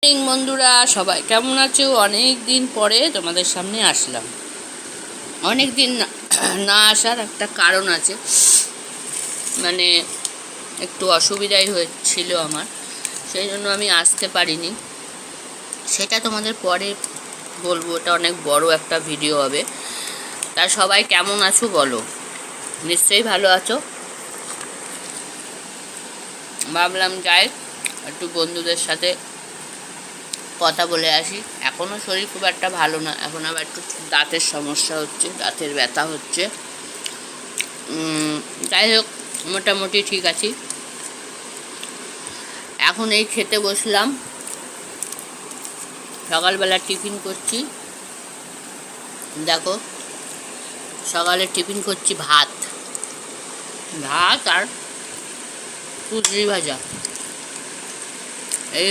বন্ধুরা সবাই কেমন আছো? অনেক দিন পরে তোমাদের সামনে আসলাম। অনেক দিন না আসার একটা কারণ আছে, মানে একটু অসুবিধাই হয়েছিল আমার, সেই জন্য আমি আসতে পারিনি। সেটা তোমাদের পরে বলবো, এটা অনেক বড় একটা ভিডিও হবে। তা সবাই কেমন আছো বলো? নিশ্চয়ই ভালো আছো। ভাবলাম যাই একটু বন্ধুদের সাথে কথা বলে আসি। এখনও শরীর খুব একটা ভালো না, এখন আবার একটু দাঁতের সমস্যা হচ্ছে, দাঁতের ব্যথা হচ্ছে। যাই হোক, মোটামুটি ঠিক আছি। এখন এই খেতে বসলাম, সকালবেলা টিফিন করছি। দেখো, সকালে টিফিন করছি ভাত ভাত আর কুচরি ভাজা, এই